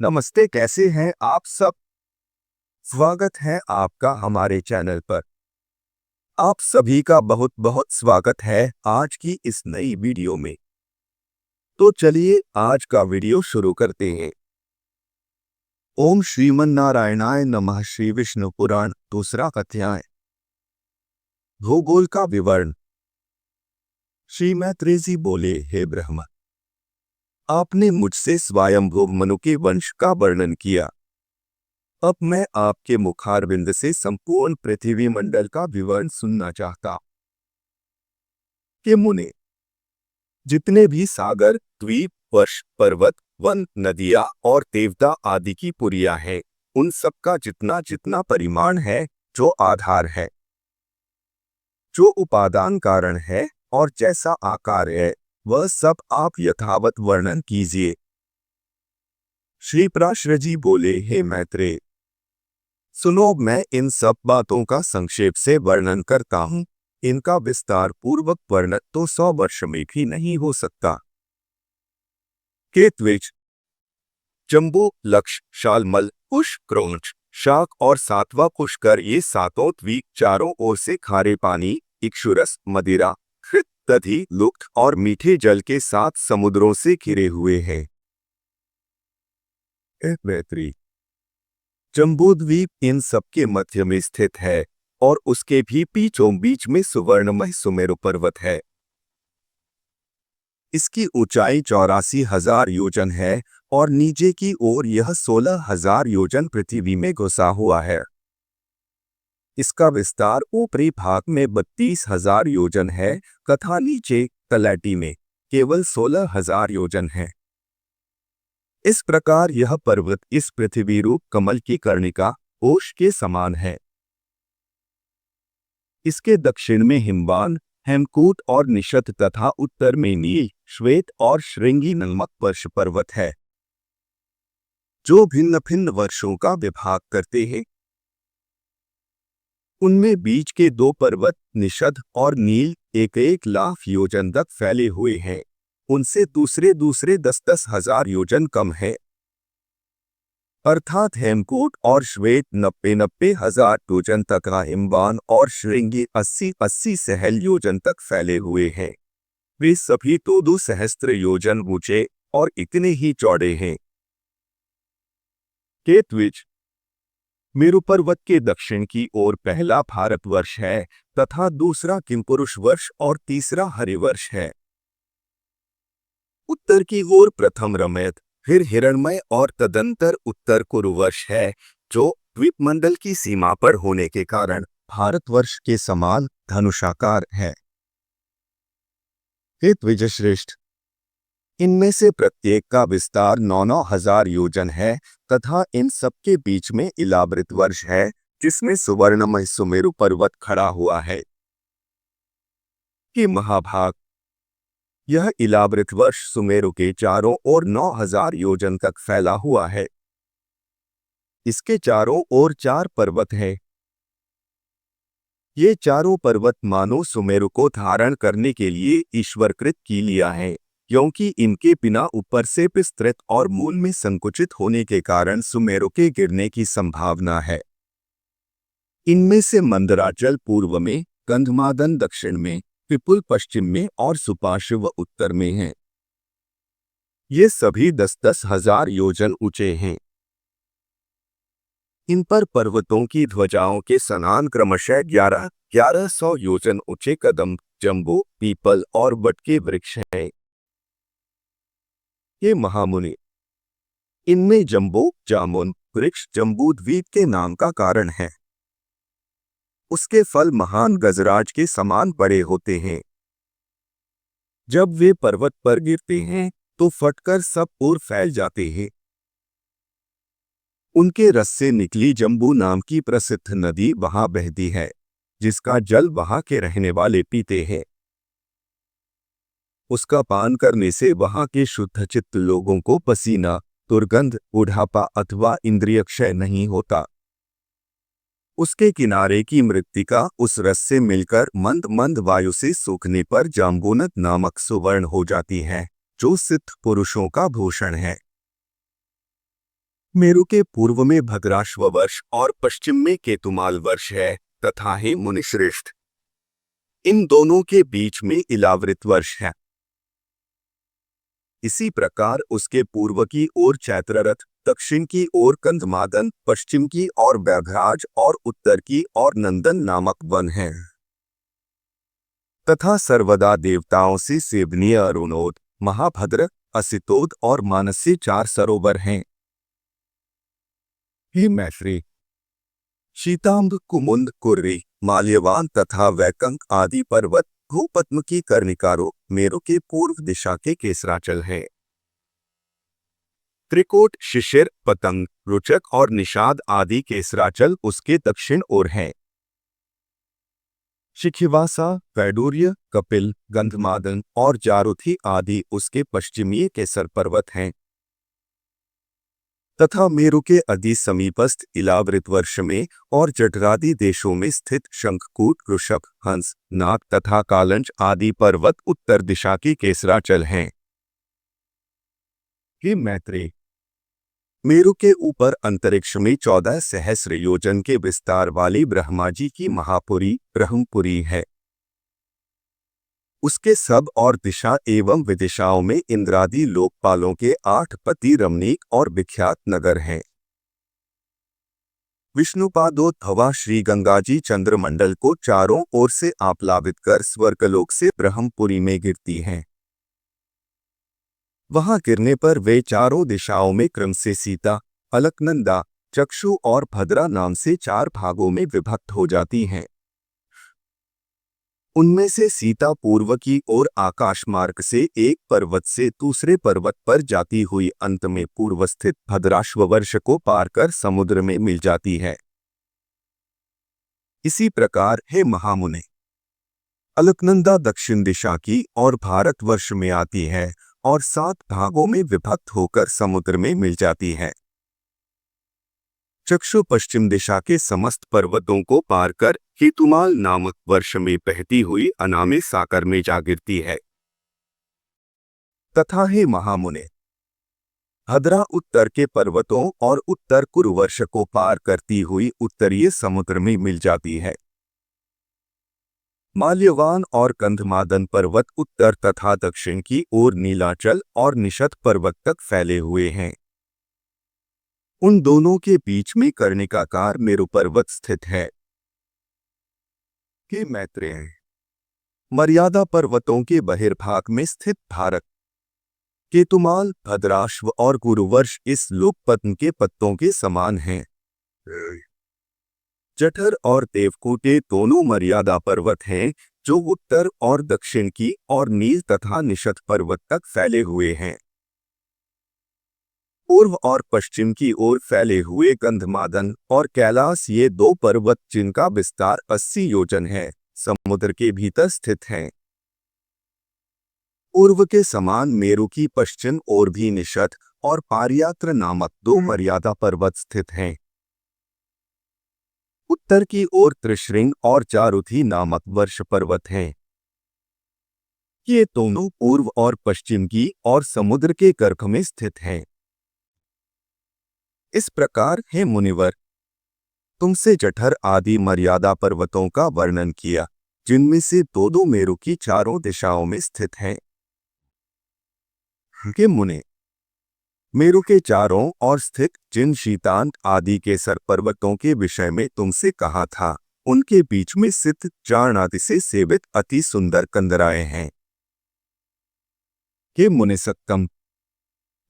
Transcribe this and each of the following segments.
नमस्ते, कैसे हैं आप सब। स्वागत है आपका हमारे चैनल पर। आप सभी का बहुत बहुत स्वागत है आज की इस नई वीडियो में। तो चलिए आज का वीडियो शुरू करते हैं। ओम श्रीमन्नारायणाय नमः। श्री विष्णु पुराण दूसरा अध्याय। भूगोल का विवरण। श्री मैत्रेय जी बोले, हे ब्रह्मा, आपने मुझसे स्वयंभू मनु के वंश का वर्णन किया। अब मैं आपके मुखारविंद से संपूर्ण पृथ्वी मंडल का विवरण सुनना चाहता कि मुने, जितने भी सागर, द्वीप, वर्ष, पर्वत, वन, नदियां और देवता आदि की पुरियां हैं, उन सब का जितना जितना परिमाण है, जो आधार है, जो उपादान कारण है और जैसा आकार है, वह सब आप यथावत वर्णन कीजिए। श्री पराशर जी बोले, हे मैत्रेय, सुनो, मैं इन सब बातों का संक्षेप से वर्णन करता हूँ। इनका विस्तार पूर्वक वर्णन तो 100 वर्ष में भी नहीं हो सकता। केतविज, जम्बू, लक्ष, शालमल, कुश, क्रोंच, शाक और सातवा पुष्कर, ये सातों द्वीप चारों ओर से खारे पानी, इक्षुरस, मदिरा, कृत, दधि, लुप्त और मीठे जल के 7 समुद्रों से घिरे हुए हैं। मैत्री, जम्बूद्वीप इन सब के मध्य में स्थित है और उसके भी बीचों बीच में सुवर्णमय सुमेरु पर्वत है। इसकी ऊंचाई 84,000 योजन है और नीचे की ओर यह 16,000 योजन पृथ्वी में घुसा हुआ है। इसका विस्तार ऊपरी भाग में 32,000 योजन है तथा नीचे तलैटी में केवल 16,000 योजन है। इस प्रकार यह पर्वत इस पृथ्वी रूप कमल की कर्णिका ओष के समान है। इसके दक्षिण में हिमवान, हेमकूट और निषद तथा उत्तर में नील, श्वेत और श्रृंगी नामक वर्ष पर्वत है, जो भिन्न भिन्न वर्षों का विभाग करते हैं। उनमें बीच के 2 पर्वत निषद और नील 1-1 लाख योजन तक फैले हुए हैं। उनसे दूसरे 10-10 हजार योजन कम है, अर्थात हेमकूट और श्वेत 90-90 हजार योजन तक, हिमवान और श्रृंगी 80-80 सहल योजन तक फैले हुए हैं। वे सभी तो 2 सहस्त्र योजन ऊंचे और इतने ही चौड़े हैं। केतविज, मेरु पर्वत के दक्षिण की ओर पहला भारतवर्ष है तथा दूसरा किमपुरुष वर्ष और तीसरा हरिवर्ष है। उत्तर की ओर प्रथम रमैत, फिर हिरणमय और तदंतर उत्तर कुरुवर्ष है, जो द्वीपमंडल की सीमा पर होने के कारण भारतवर्ष के समान धनुषाकार है। केतविज श्रेष्ठ, इनमें से प्रत्येक का विस्तार 9,000 योजन है तथा इन सब के बीच में इलावृत वर्ष है, जिसमें सुवर्णमय सुमेरु पर्वत खड़ा हुआ है। कि महाभाग, यह इलावृत वर्ष सुमेरु के चारों ओर 9,000 योजन तक फैला हुआ है। इसके चारों ओर 4 पर्वत हैं। ये चारों पर्वत मानो सुमेरु को धारण करने के लिए ईश्वरकृत की लिया है, क्योंकि इनके बिना ऊपर से विस्तृत और मूल में संकुचित होने के कारण सुमेरु के गिरने की संभावना है। इनमें से मंदराचल पूर्व में, गंधमादन दक्षिण में, पिपुल पश्चिम में और सुपार्श्व उत्तर में हैं। ये सभी 10-10 हजार योजन ऊंचे हैं। इन पर पर्वतों की ध्वजाओं के सनान क्रमशः 1100 योजन ऊंचे कदम, जम्बू, पीपल और वट के वृक्ष हैं। ये महामुनि, इनमें जम्बू जामुन वृक्ष जम्बू द्वीप के नाम का कारण है। उसके फल महान गजराज के समान बड़े होते हैं। जब वे पर्वत पर गिरते हैं तो फटकर सब ओर फैल जाते हैं। उनके रस से निकली जम्बू नाम की प्रसिद्ध नदी वहां बहती है, जिसका जल वहां के रहने वाले पीते हैं। उसका पान करने से वहां के शुद्धचित्त लोगों को पसीना, दुर्गंध, बुढ़ापा अथवा इंद्रिय क्षय नहीं होता। उसके किनारे की मृत्तिका उस रस से मिलकर मंद मंद वायु से सूखने पर जाम्बूनद नामक सुवर्ण हो जाती है, जो सिद्ध पुरुषों का भूषण है। मेरु के पूर्व में भद्राश्व वर्ष और पश्चिम में केतुमाल वर्ष है तथा हे मुनिश्रेष्ठ, इन दोनों के बीच में इलावृत वर्ष है। इसी प्रकार उसके पूर्व की ओर चैत्ररथ, दक्षिण की ओर कंधमादन, पश्चिम की ओर वैभराज और उत्तर की ओर नंदन नामक वन है। तथा सर्वदा देवताओं से सेवनीय अरुणोद, महाभद्र, असितोद और मानसी 4 सरोवर हैं। हे मैत्री, शीतांब, कुमुंद, कुर्री, माल्यवान तथा वैकंक आदि पर्वत भूपद्म की कर्णिकारों मेरु के पूर्व दिशा के केसराचल है। त्रिकोट, शिशिर, पतंग, रुचक और निषाद आदि केसराचल उसके दक्षिण ओर हैं। शिखिवासा, वैडूर्य, कपिल, गंधमादन और जारुथी आदि उसके पश्चिमी केसर पर्वत हैं। तथा मेरु के अति समीपस्थ इलावृत वर्ष में और जठरादि देशों में स्थित शंखकूट, ऋषभ, हंस, नाग तथा कालंच आदि पर्वत उत्तर दिशा की केसराचल हैं। हे मैत्रेय, मेरु के ऊपर अंतरिक्ष में 14 सहस्र योजन के विस्तार वाली ब्रह्माजी की महापुरी ब्रह्मपुरी है। उसके सब और दिशा एवं विदिशाओं में इंद्रादि लोकपालों के 8 पति रमणीक और विख्यात नगर हैं। विष्णुपादोद्भवा श्री गंगाजी चंद्रमंडल को चारों ओर से आप्लावित कर स्वर्गलोक से ब्रह्मपुरी में गिरती हैं। वहां गिरने पर वे चारों दिशाओं में क्रम से सीता, अलकनंदा, चक्षु और भद्रा नाम से 4 भागों में विभक्त हो जाती हैं। उनमें से सीता पूर्व की ओर आकाश मार्ग से एक पर्वत से दूसरे पर्वत पर जाती हुई अंत में पूर्व स्थित भद्राश्व वर्ष को पार कर समुद्र में मिल जाती है। इसी प्रकार हे महामुने, अलकनंदा दक्षिण दिशा की और भारतवर्ष में आती है और 7 भागों में विभक्त होकर समुद्र में मिल जाती है। चक्षु पश्चिम दिशा के समस्त पर्वतों को पार कर केतुमाल नामक वर्ष में बहती हुई अनामे सागर में जा गिरती है। तथा हे महामुने, भद्रा उत्तर के पर्वतों और उत्तर कुरुवर्ष को पार करती हुई उत्तरीय समुद्र में मिल जाती है। माल्यवान और कंधमादन पर्वत उत्तर तथा दक्षिण की ओर नीलाचल और निषद पर्वत तक फैले हुए हैं। उन दोनों के बीच में कर्णिकाकार मेरु पर्वत स्थित है। हे मैत्रेय, मर्यादा पर्वतों के बहिर्भाग में स्थित भारत, केतुमाल, भद्राश्व और गुरुवर्ष इस लोकपद्म के पत्तों के समान हैं। जठर और देवकूटे दोनों मर्यादा पर्वत हैं जो उत्तर और दक्षिण की और नील तथा निषद पर्वत तक फैले हुए हैं। पूर्व और पश्चिम की ओर फैले हुए गंधमादन और कैलाश ये 2 पर्वत जिनका विस्तार 80 योजन है, समुद्र के भीतर स्थित हैं। पूर्व के समान मेरु की पश्चिम ओर भी निषद और पारियात्र नामक 2 मर्यादा पर्वत स्थित हैं। उत्तर की ओर त्रिशृंग और चारुथी नामक वर्ष पर्वत हैं। ये दोनों पूर्व और पश्चिम की और समुद्र के गर्भ में स्थित हैं। इस प्रकार हे मुनिवर, तुमसे जठर आदि मर्यादा पर्वतों का वर्णन किया, जिनमें से 2 मेरु की चारों दिशाओं में स्थित हैं। हे मुने, मेरु के चारों ओर स्थित जिन शीतांत आदि केसर पर्वतों के विषय में तुमसे कहा था, उनके बीच में स्थित चारणादि से सेवित अति सुंदर कंदराएं हैं। हे मुनिसत्तम,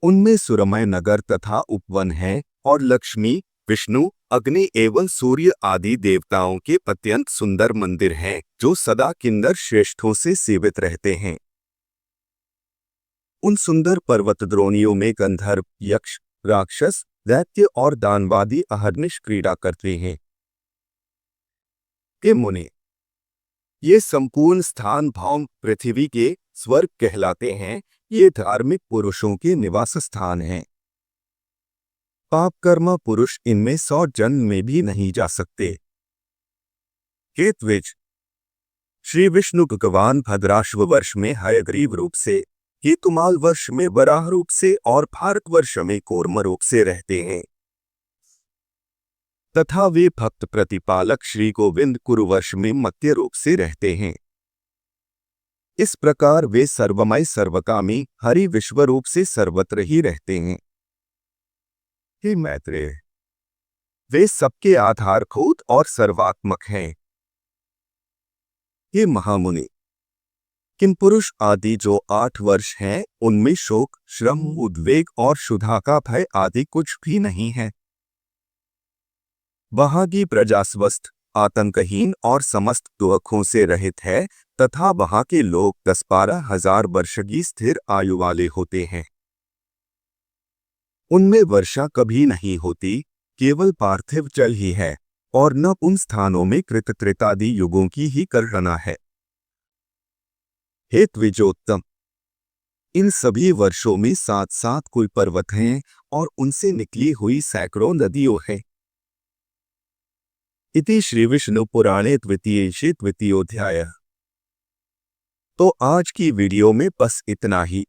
उनमें सुरमय नगर तथा उपवन है और लक्ष्मी, विष्णु, अग्नि एवं सूर्य आदि देवताओं के अत्यंत सुंदर मंदिर हैं जो सदा किन्नर श्रेष्ठों से सेवित रहते हैं। उन सुंदर पर्वत द्रोणियों में गंधर्व, यक्ष, राक्षस, दैत्य और दानवादी अहर्निश क्रीड़ा करते हैं। हे मुने, ये संपूर्ण स्थान भौम पृथ्वी के स्वर्ग कहलाते हैं। ये धार्मिक पुरुषों के निवास स्थान हैं। पाप कर्म पुरुष इनमें 100 जन्म में भी नहीं जा सकते। हे द्विज, श्री विष्णु भगवान भद्राश्व वर्ष में हयग्रीव रूप से केतुमाल वर्ष में वराह रूप से और भारतवर्ष में कूर्म रूप से रहते हैं तथा वे भक्त प्रतिपालक श्री गोविंद कुरुवर्ष में मध्य रूप से रहते हैं। इस प्रकार वे सर्वमय सर्वकामी हरि विश्व रूप से सर्वत्र ही रहते हैं। हे मैत्रेय, वे सबके आधारभूत और सर्वात्मक हैं। हे महामुनि, किम पुरुष आदि जो 8 वर्ष हैं उनमें शोक, श्रम, उद्वेग और क्षुधा का भय आदि कुछ भी नहीं है। वहाँ की प्रजा स्वस्थ, आतंकहीन और समस्त दुखों से रहित है तथा वहाँ के लोग 10-12 हजार वर्ष की स्थिर आयु वाले होते हैं। उनमें वर्षा कभी नहीं होती, केवल पार्थिव जल ही है और न उन स्थानों में कृतत्रेतादि युगों की ही कल्पना है। हे द्विजोत्तम, इन सभी वर्षों में 7-7 कुल पर्वत हैं और उनसे निकली हुई सैकड़ों नदियों हैं। इति श्री विष्णु पुराणे द्वितीयोध्याय। तो आज की वीडियो में बस इतना ही।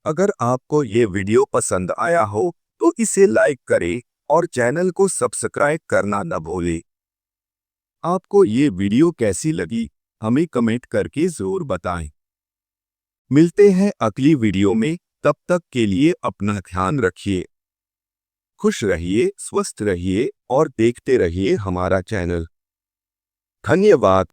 अगर आपको ये वीडियो पसंद आया हो तो इसे लाइक करें और चैनल को सब्सक्राइब करना न भूलें। आपको ये वीडियो कैसी लगी हमें कमेंट करके जरूर बताएं। मिलते हैं अगली वीडियो में, तब तक के लिए अपना ध्यान रखिए। खुश रहिए, स्वस्थ रहिए और देखते रहिए हमारा चैनल। धन्यवाद।